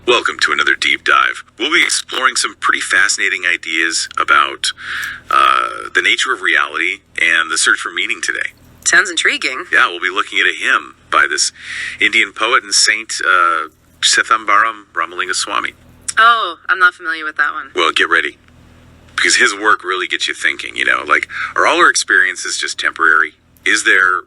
Welcome to another deep dive. We'll be exploring some pretty fascinating ideas about the nature of reality and the search for meaning today. Sounds intriguing. Yeah, we'll be looking at a hymn by this Indian poet and saint, Chithambaram Ramalinga Swamy. Oh, I'm not familiar with that one. Well, get ready. Because his work really gets you thinking, are all our experiences just temporary? Is there,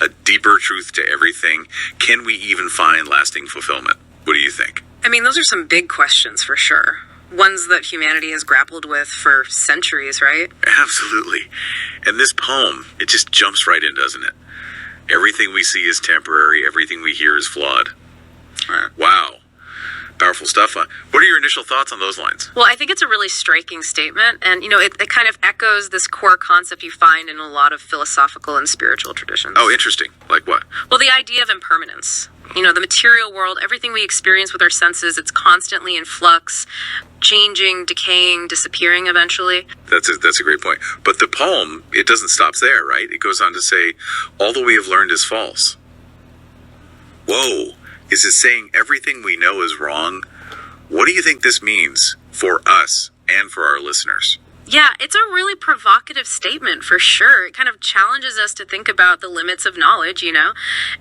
a deeper truth to everything? Can we even find lasting fulfillment? What do you think? I mean, those are some big questions for sure. Ones that humanity has grappled with for centuries, right? Absolutely. And this poem, it just jumps right in, doesn't it? Everything we see is temporary. Everything we hear is flawed. Wow. Powerful stuff. What are your initial thoughts on those lines? Well, I think it's a really striking statement. And, it kind of echoes this core concept you find in a lot of philosophical and spiritual traditions. Oh, interesting. Like what? Well, the idea of impermanence. The material world, everything we experience with our senses, it's constantly in flux, changing, decaying, disappearing eventually. That's a great point. But the poem, it doesn't stop there, right? It goes on to say, all that we have learned is false. Whoa. Is it saying everything we know is wrong? What do you think this means for us and for our listeners? Yeah, it's a really provocative statement for sure. It kind of challenges us to think about the limits of knowledge,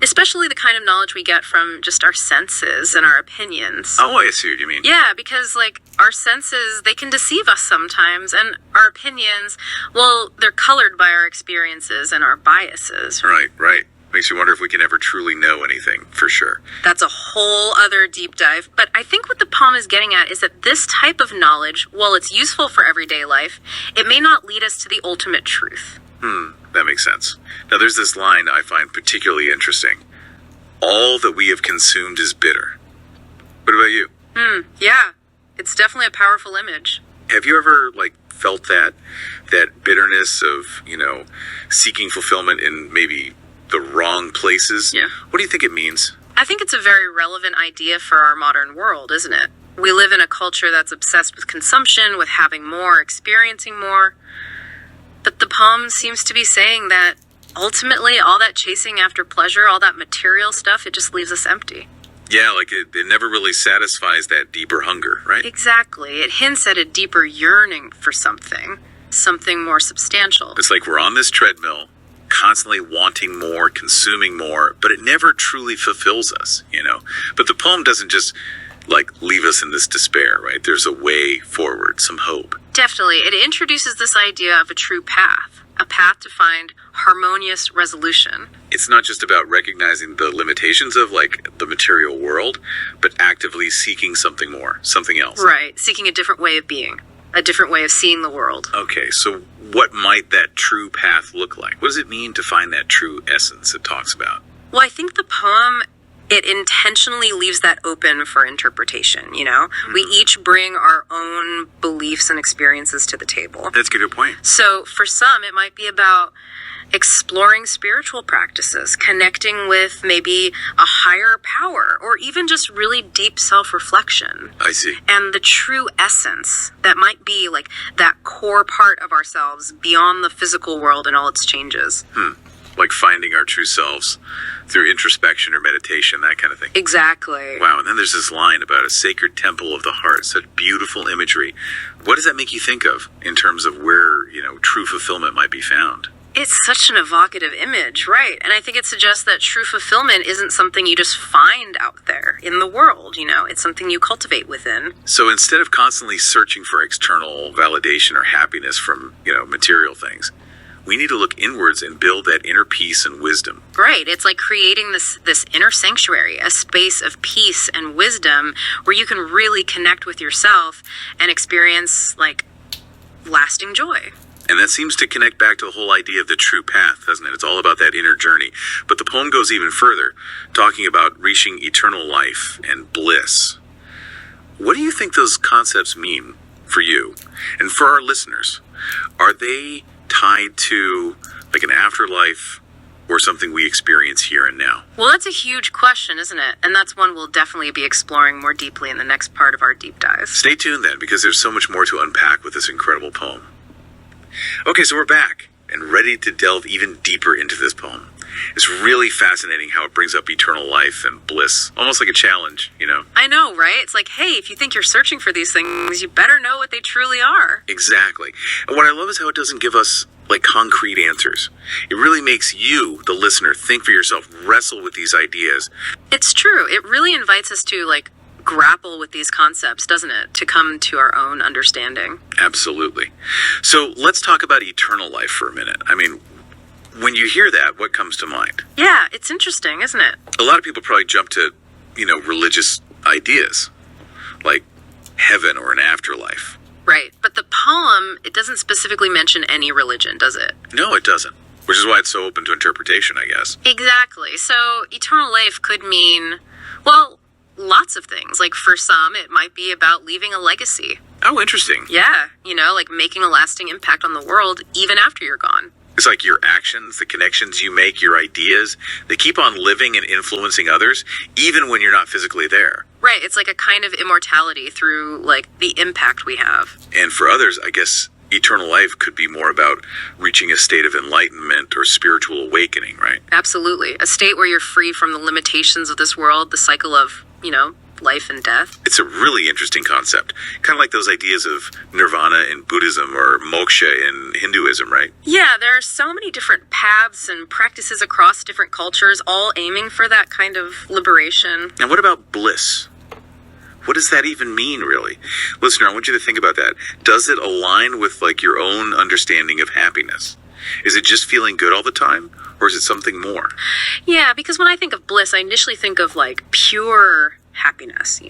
especially the kind of knowledge we get from just our senses and our opinions. Oh, I see what you mean. Yeah, because our senses, they can deceive us sometimes, and our opinions, well, they're colored by our experiences and our biases. Right. Makes you wonder if we can ever truly know anything, for sure. That's a whole other deep dive. But I think what the poem is getting at is that this type of knowledge, while it's useful for everyday life, it may not lead us to the ultimate truth. That makes sense. Now, there's this line I find particularly interesting. All that we have consumed is bitter. What about you? Yeah. It's definitely a powerful image. Have you ever, felt that bitterness of, seeking fulfillment in maybe the wrong places? Yeah. What do you think it means? I think it's a very relevant idea for our modern world, isn't it? We live in a culture that's obsessed with consumption, with having more, experiencing more. But the poem seems to be saying that ultimately all that chasing after pleasure, all that material stuff, it just leaves us empty. Yeah, it never really satisfies that deeper hunger, right? Exactly. It hints at a deeper yearning for something more substantial. It's like we're on this treadmill, constantly wanting more, consuming more, but it never truly fulfills us, But the poem doesn't just, leave us in this despair, right? There's a way forward, some hope. Definitely. It introduces this idea of a true path, a path to find harmonious resolution. It's not just about recognizing the limitations of, the material world, but actively seeking something more, something else. Right. Seeking a different way of being, a different way of seeing the world. Okay, so what might that true path look like? What does it mean to find that true essence it talks about? Well, I think the poem, it intentionally leaves that open for interpretation, Mm-hmm. We each bring our own beliefs and experiences to the table. That's a good point. So for some, it might be about exploring spiritual practices, connecting with maybe a higher power, or even just really deep self-reflection. I see. And the true essence that might be that core part of ourselves beyond the physical world and all its changes. Like finding our true selves through introspection or meditation, that kind of thing. Exactly. Wow, and then there's this line about a sacred temple of the heart, such beautiful imagery. What does that make you think of in terms of where, true fulfillment might be found? It's such an evocative image, right? And I think it suggests that true fulfillment isn't something you just find out there in the world, It's something you cultivate within. So instead of constantly searching for external validation or happiness from, material things, we need to look inwards and build that inner peace and wisdom. Right. It's like creating this inner sanctuary, a space of peace and wisdom where you can really connect with yourself and experience, lasting joy. And that seems to connect back to the whole idea of the true path, doesn't it? It's all about that inner journey. But the poem goes even further, talking about reaching eternal life and bliss. What do you think those concepts mean for you and for our listeners? Are they tied to an afterlife or something we experience here and now? Well, that's a huge question, isn't it? And that's one we'll definitely be exploring more deeply in the next part of our deep dive. Stay tuned then, because there's so much more to unpack with this incredible poem. Okay, so we're back and ready to delve even deeper into this poem. It's really fascinating how it brings up eternal life and bliss, almost like a challenge, you know? I know, right? It's like, hey, if you think you're searching for these things, you better know what they truly are. Exactly. And what I love is how it doesn't give us like concrete answers. It really makes you, the listener, think for yourself, wrestle with these ideas. It's true. It really invites us to, like, grapple with these concepts, doesn't it? To come to our own understanding. Absolutely. So let's talk about eternal life for a minute. I mean, when you hear that, what comes to mind? Yeah, it's interesting, isn't it? A lot of people probably jump to, religious ideas, like heaven or an afterlife. Right. But the poem, it doesn't specifically mention any religion, does it? No, it doesn't. Which is why it's so open to interpretation, I guess. Exactly. So eternal life could mean, well, lots of things. Like for some, it might be about leaving a legacy. Oh, interesting. Yeah, like making a lasting impact on the world even after you're gone. It's like your actions, the connections you make, your ideas, they keep on living and influencing others, even when you're not physically there. Right, it's like a kind of immortality through, like, the impact we have. And for others, I guess eternal life could be more about reaching a state of enlightenment or spiritual awakening, right? Absolutely. A state where you're free from the limitations of this world, the cycle of, life and death. It's a really interesting concept. Kind of like those ideas of nirvana in Buddhism or moksha in Hinduism, right? Yeah, there are so many different paths and practices across different cultures, all aiming for that kind of liberation. And what about bliss? What does that even mean, really? Listener, I want you to think about that. Does it align with, like, your own understanding of happiness? Is it just feeling good all the time? Or is it something more? Yeah, because when I think of bliss, I initially think of, like, pure happiness,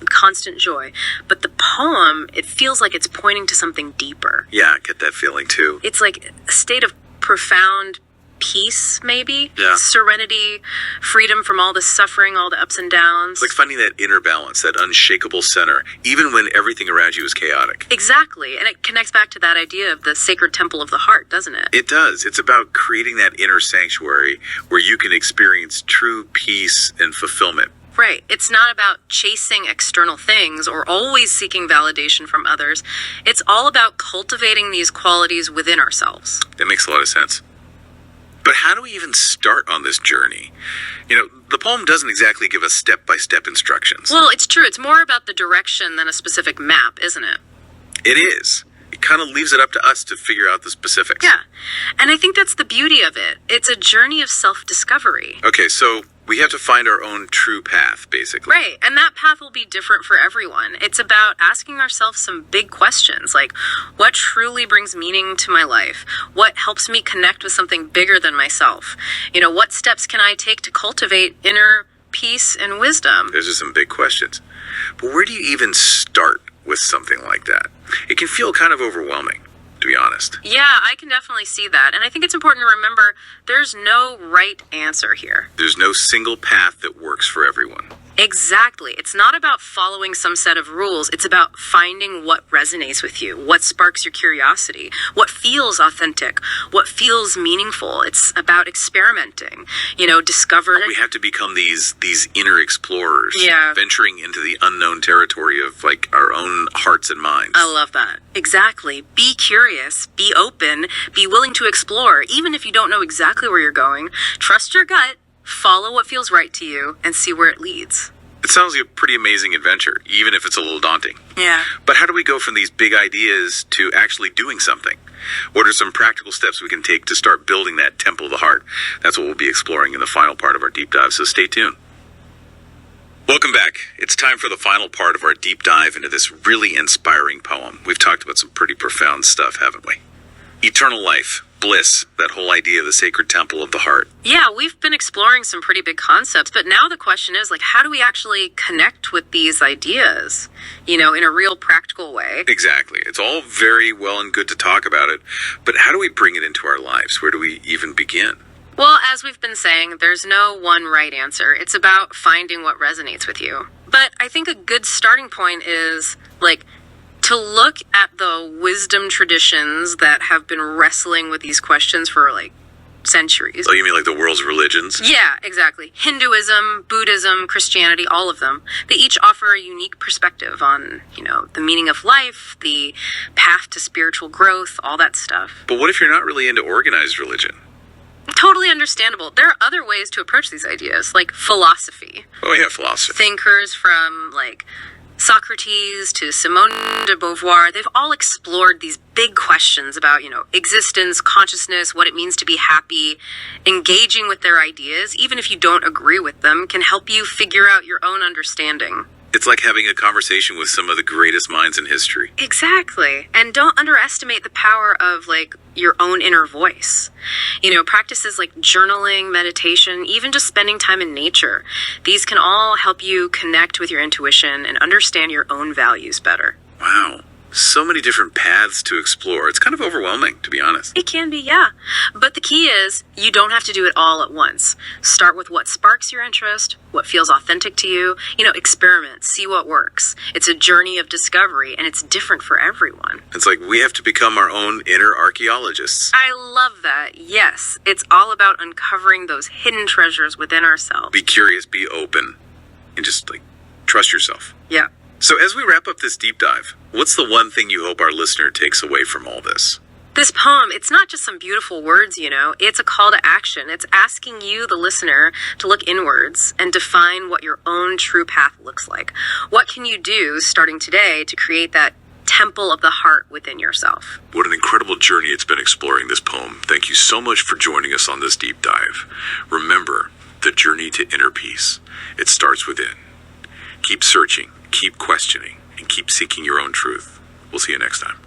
constant joy. But the poem, it feels like it's pointing to something deeper. Yeah, I get that feeling too. It's like a state of profound peace, maybe? Yeah. Serenity, freedom from all the suffering, all the ups and downs. It's like finding that inner balance, that unshakable center, even when everything around you is chaotic. Exactly. And it connects back to that idea of the sacred temple of the heart, doesn't it? It does. It's about creating that inner sanctuary where you can experience true peace and fulfillment. Right. It's not about chasing external things or always seeking validation from others. It's all about cultivating these qualities within ourselves. That makes a lot of sense. But how do we even start on this journey? The poem doesn't exactly give us step-by-step instructions. Well, it's true. It's more about the direction than a specific map, isn't it? It is. It kind of leaves it up to us to figure out the specifics. Yeah. And I think that's the beauty of it. It's a journey of self-discovery. Okay, so we have to find our own true path, basically. Right. And that path will be different for everyone. It's about asking ourselves some big questions, like what truly brings meaning to my life? What helps me connect with something bigger than myself? What steps can I take to cultivate inner peace and wisdom? Those are some big questions. But where do you even start with something like that? It can feel kind of overwhelming, to be honest. Yeah, I can definitely see that. And I think it's important to remember there's no right answer here. There's no single path that works for everyone. Exactly. It's not about following some set of rules. It's about finding what resonates with you, what sparks your curiosity, what feels authentic, what feels meaningful. It's about experimenting, discovering. We have to become these inner explorers, Yeah. venturing into the unknown territory of, like, our own hearts and minds. I love that. Exactly. Be curious, be open, be willing to explore, even if you don't know exactly where you're going. Trust your gut. Follow what feels right to you and see where it leads. It sounds like a pretty amazing adventure, even if it's a little daunting. Yeah. But how do we go from these big ideas to actually doing something? What are some practical steps we can take to start building that temple of the heart? That's what we'll be exploring in the final part of our deep dive, so stay tuned. Welcome back. It's time for the final part of our deep dive into this really inspiring poem. We've talked about some pretty profound stuff, haven't we? Eternal life, bliss, that whole idea of the sacred temple of the heart. Yeah, we've been exploring some pretty big concepts, but now the question is, how do we actually connect with these ideas, in a real practical way? Exactly. It's all very well and good to talk about it, but how do we bring it into our lives? Where do we even begin? Well, as we've been saying, there's no one right answer. It's about finding what resonates with you. But I think a good starting point is, to look at the wisdom traditions that have been wrestling with these questions for, centuries. Oh, you mean like the world's religions? Yeah, exactly. Hinduism, Buddhism, Christianity, all of them. They each offer a unique perspective on, the meaning of life, the path to spiritual growth, all that stuff. But what if you're not really into organized religion? Totally understandable. There are other ways to approach these ideas, like philosophy. Oh yeah, philosophy. Thinkers from like Socrates to Simone de Beauvoir, they've all explored these big questions about, existence, consciousness, what it means to be happy. Engaging with their ideas, even if you don't agree with them, can help you figure out your own understanding. It's like having a conversation with some of the greatest minds in history. Exactly. And don't underestimate the power of your own inner voice. Practices like journaling, meditation, even just spending time in nature. These can all help you connect with your intuition and understand your own values better. Wow. So many different paths to explore. It's kind of overwhelming, to be honest. It can be, yeah. But the key is you don't have to do it all at once. Start with what sparks your interest, what feels authentic to you. Experiment, see what works. It's a journey of discovery, and it's different for everyone. It's like we have to become our own inner archaeologists. I love that. Yes, it's all about uncovering those hidden treasures within ourselves. Be curious, be open, and just trust yourself. Yeah. So as we wrap up this deep dive, what's the one thing you hope our listener takes away from all this? This poem, it's not just some beautiful words, it's a call to action. It's asking you, the listener, to look inwards and define what your own true path looks like. What can you do starting today to create that temple of the heart within yourself? What an incredible journey it's been exploring this poem. Thank you so much for joining us on this deep dive. Remember, the journey to inner peace. It starts within. Keep searching, keep questioning, and keep seeking your own truth. We'll see you next time.